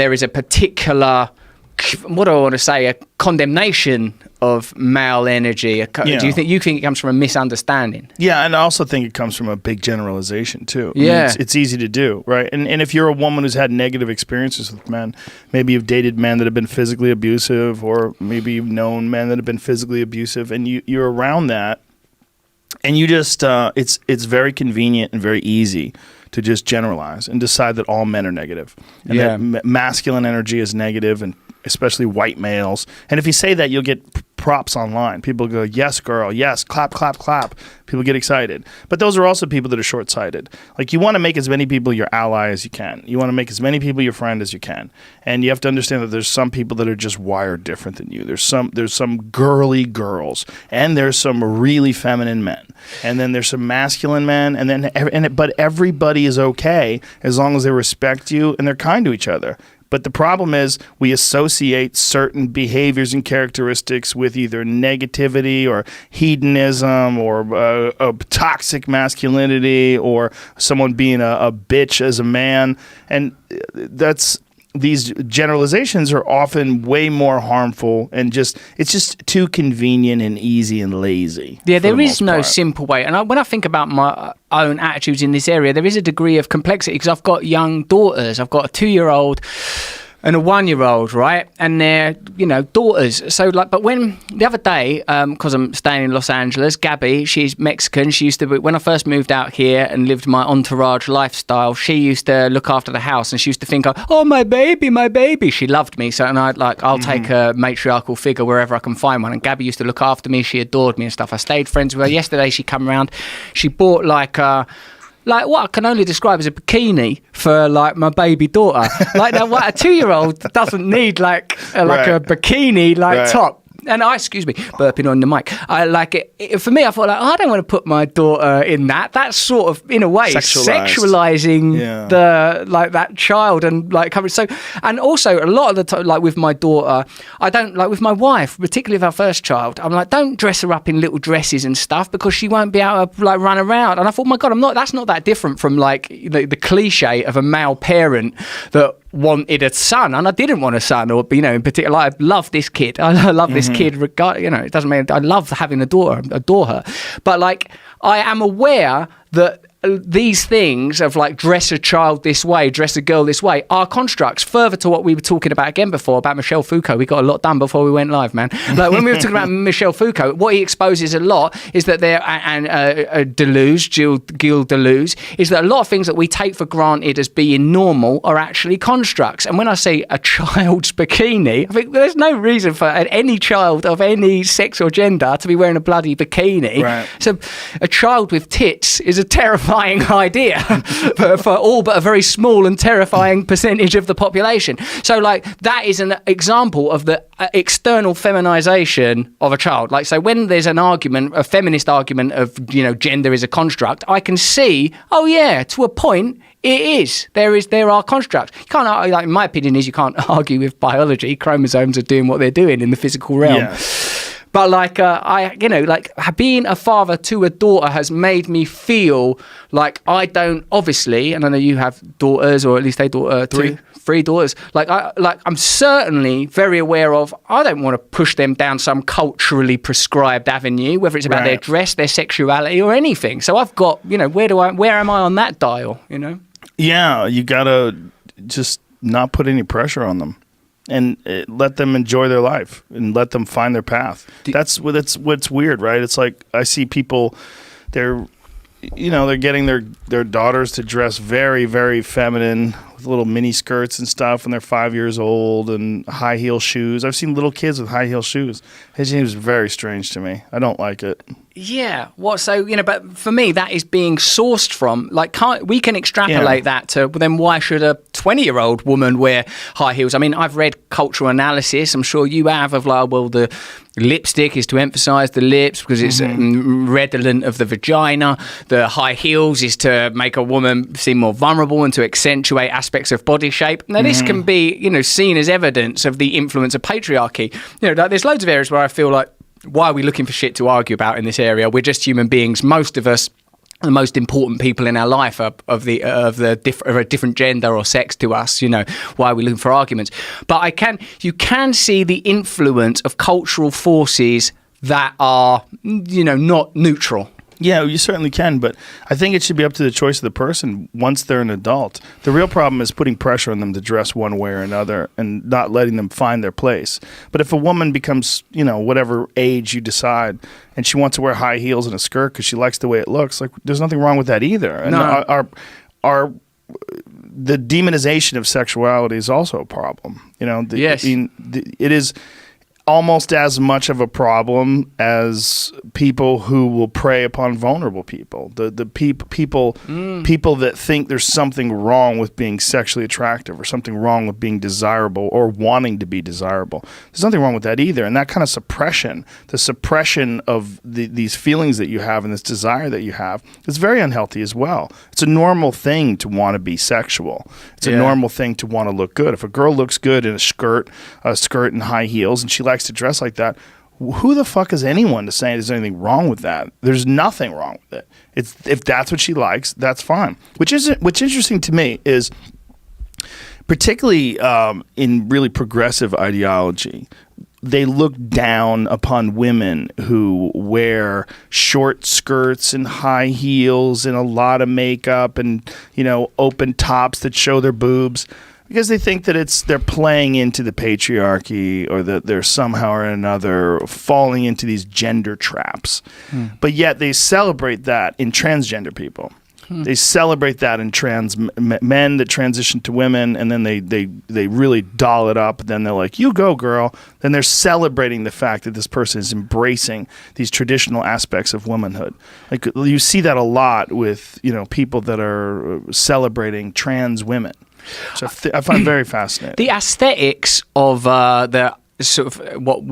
there is a particular, what do I want to say, a condemnation of male energy. Do you think it comes from a misunderstanding? Yeah, and I also think it comes from a big generalization too. Yeah. I mean, it's easy to do, right? And if you're a woman who's had negative experiences with men, maybe you've dated men that have been physically abusive, or maybe you've known men that have been physically abusive, and you're around that, and you just it's very convenient and very easy to just generalize and decide that all men are negative, and that masculine energy is negative, and especially white males. And if you say that, you'll get props online. People go, yes, girl, yes, clap, clap, clap. People get excited. But those are also people that are short-sighted. Like, you want to make as many people your ally as you can. You want to make as many people your friend as you can. And you have to understand that there's some people that are just wired different than you. There's some girly girls, and there's some really feminine men. And then there's some masculine men, but everybody is okay as long as they respect you and they're kind to each other. But the problem is we associate certain behaviors and characteristics with either negativity or hedonism or toxic masculinity or someone being a bitch as a man. And these generalizations are often way more harmful, and it's just too convenient and easy and lazy. Yeah, there is no simple way. And when I think about my own attitudes in this area, there is a degree of complexity, because I've got young daughters. I've got a 2-year-old and a 1-year-old, right? And they're, daughters. So, but when the other day, because I'm staying in Los Angeles, Gabby, she's Mexican. She used to be, when I first moved out here and lived my entourage lifestyle, she used to look after the house, and she used to think, oh, my baby. She loved me. So, and I'll take a matriarchal figure wherever I can find one. And Gabby used to look after me. She adored me and stuff. I stayed friends with her. Yesterday, she come around. She bought what I can only describe as a bikini for my baby daughter. Now, what a 2-year-old doesn't need a bikini top. And excuse me, burping on the mic. I like it. For me, I thought I don't want to put my daughter in that. That's sort of, in a way, sexualizing that child and coverage. So, and also a lot of the time, with my daughter, I don't with my wife, particularly with our first child. I'm don't dress her up in little dresses and stuff, because she won't be able to run around. And I thought, my God, that's not that different from the cliche of a male parent that wanted a son, and I didn't want a son, or in particular, I love this kid. I love this kid. It doesn't mean I love having a daughter, adore her, but I am aware that these things of dress a child this way, dress a girl this way, are constructs. Further to what we were talking about again before about Michel Foucault, we got a lot done before we went live, man. When we were talking about Michel Foucault, what he exposes a lot is that Gilles Deleuze, is that a lot of things that we take for granted as being normal are actually constructs. And when I say a child's bikini, I think there's no reason for any child of any sex or gender to be wearing a bloody bikini. Right. So a child with tits is a terrifying idea for all but a very small and terrifying percentage of the population. So that is an example of the external feminization of a child. So when there's an argument, a feminist argument of gender is a construct, I can see, oh yeah, to a point it is. There are constructs. You can't, in my opinion, you can't argue with biology. Chromosomes are doing what they're doing in the physical realm. Yeah. But being a father to a daughter has made me feel like I don't, obviously, and I know you have daughters, or at least three daughters. I'm certainly very aware of, I don't want to push them down some culturally prescribed avenue, whether it's about their dress, their sexuality, or anything. So I've got, where am I on that dial? Yeah, you gotta just not put any pressure on them. And let them enjoy their life and let them find their path. That's what's weird, right? It's I see people, they're getting their daughters to dress very, very feminine with little mini skirts and stuff, and they're 5 years old, and high heel shoes. I've seen little kids with high heel shoes. It seems very strange to me. I don't like it. Yeah. But for me, that is being sourced from, we can extrapolate that to, well, then why should a 20-year-old woman wear high heels? I mean, I've read cultural analysis, I'm sure you have, of the lipstick is to emphasize the lips because it's redolent of the vagina. The high heels is to make a woman seem more vulnerable and to accentuate aspects of body shape. Now, this can be, seen as evidence of the influence of patriarchy. There's loads of areas where I feel why are we looking for shit to argue about in this area? We're just human beings. Most of us the most important people in our life are of a different gender or sex to us. Why are we looking for arguments? But you can see the influence of cultural forces that are, not neutral. Yeah, you certainly can, but I think it should be up to the choice of the person once they're an adult. The real problem is putting pressure on them to dress one way or another and not letting them find their place. But if a woman becomes, whatever age you decide, and she wants to wear high heels and a skirt because she likes the way it looks, like there's nothing wrong with that either. And the demonization of sexuality is also a problem. Yes. It is almost as much of a problem as people who will prey upon vulnerable people. The people that think there's something wrong with being sexually attractive or something wrong with being desirable or wanting to be desirable. There's nothing wrong with that either. And that kind of suppression, the suppression of these feelings that you have and this desire that you have, is very unhealthy as well. It's a normal thing to want to be sexual. It's a normal thing to want to look good. If a girl looks good in a skirt and high heels, and she likes to dress like that, who the fuck is anyone to say there's anything wrong with that? There's nothing wrong with it. If that's what she likes, that's fine. What's interesting to me is, particularly in really progressive ideology, they look down upon women who wear short skirts and high heels and a lot of makeup and, open tops that show their boobs, because they think that they're playing into the patriarchy, or that they're somehow or another falling into these gender traps. But yet they celebrate that in transgender people. They celebrate that in trans men that transition to women, and then they really doll it up. Then they're like, "You go, girl." Then they're celebrating the fact that this person is embracing these traditional aspects of womanhood. Like, you see that a lot with people that are celebrating trans women. So I find very fascinating. The aesthetics of the sort of what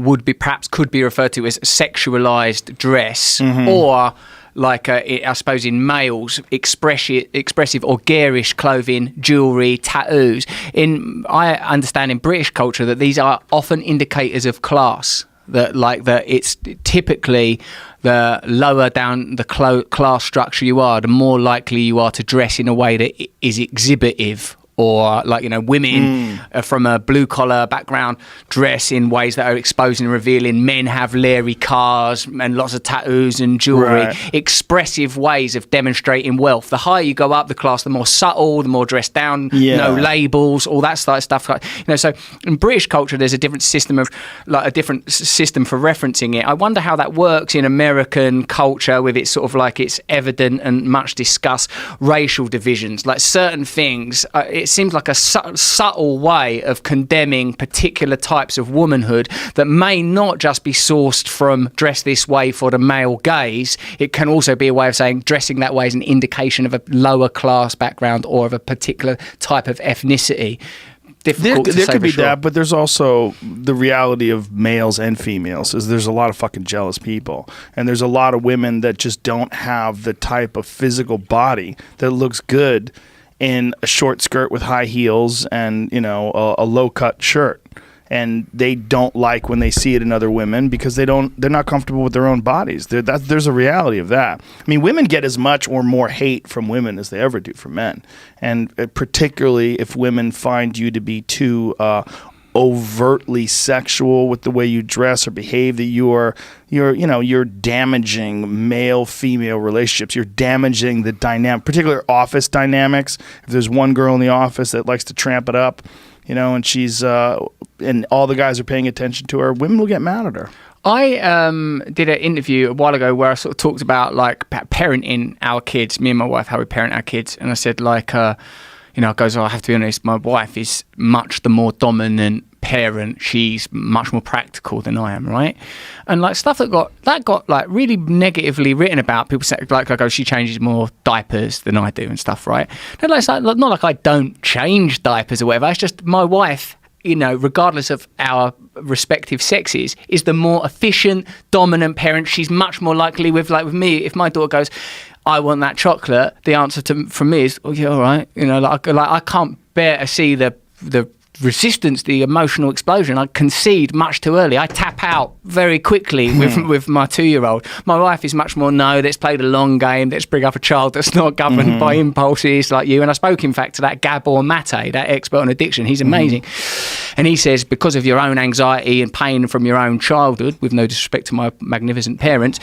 could be referred to as sexualized dress, or like I suppose in males, expressive or garish clothing, jewelry, tattoos. I understand in British culture that these are often indicators of class. That it's typically the lower down the class structure you are, the more likely you are to dress in a way that is exhibitive. Or women from a blue collar background dress in ways that are exposing and revealing. Men have leery cars and lots of tattoos and jewelry. Right. Expressive ways of demonstrating wealth. The higher you go up the class, the more subtle, the more dressed down. No labels, all that sort of stuff. So in British culture, there's a different system for referencing it. I wonder how that works in American culture, with its sort of its evident and much discussed racial divisions. Like certain things, it seems like a subtle way of condemning particular types of womanhood that may not just be sourced from dress this way for the male gaze. It can also be a way of saying dressing that way is an indication of a lower class background or of a particular type of ethnicity. There could be that, but there's also the reality of males and females. There's a lot of fucking jealous people, and there's a lot of women that just don't have the type of physical body that looks good in a short skirt with high heels and a low cut shirt, and they don't like when they see it in other women because they're not comfortable with their own bodies. There's a reality of that. I mean, women get as much or more hate from women as they ever do from men, and particularly if women find you to be too overtly sexual with the way you dress or behave, that you're damaging male-female relationships. You're damaging the dynamic, particular office dynamics. If there's one girl in the office that likes to tramp it up, and she's and all the guys are paying attention to her, women will get mad at her. I did an interview a while ago where I sort of talked about parenting our kids, me and my wife, how we parent our kids, and I said I have to be honest, my wife is much the more dominant parent. She's much more practical than I am, right? And stuff that got really negatively written about. People say she changes more diapers than I do and stuff, right? And it's not like I don't change diapers or whatever. It's just my wife, regardless of our respective sexes, is the more efficient, dominant parent. She's much more likely with me. If my daughter goes, "I want that chocolate," the answer from me is, "Oh yeah, all right." I can't bear to see the resistance, the emotional explosion. I concede much too early. I tap out very quickly with my 2-year-old. My wife is much more, no, let's play the long game. Let's bring up a child that's not governed by impulses like you. And I spoke, in fact, to that Gabor Mate, that expert on addiction. He's amazing. And he says, because of your own anxiety and pain from your own childhood, with no disrespect to my magnificent parents,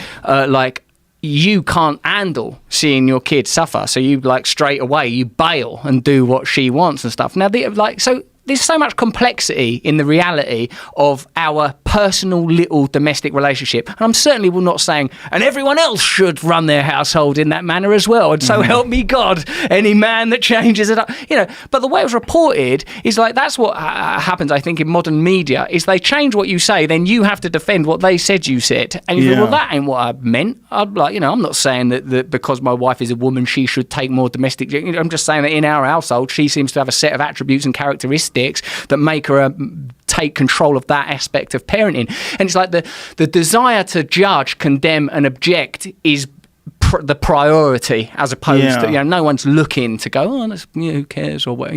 you can't handle seeing your kid suffer, so you straight away you bail and do what she wants and stuff. Now, so there's so much complexity in the reality of our personal little domestic relationship. And I'm certainly not saying, and everyone else should run their household in that manner as well. And so help me God, any man that changes it up, But the way it was reported is that's what happens, I think, in modern media, is they change what you say, then you have to defend what they said you said. And you think, well, that ain't what I meant. I'm not saying that because my wife is a woman, she should take more domestic. I'm just saying that in our household, she seems to have a set of attributes and characteristics that make her take control of that aspect of parenting. And it's like the desire to judge, condemn and object is the priority, as opposed to no one's looking to go, who cares, or what.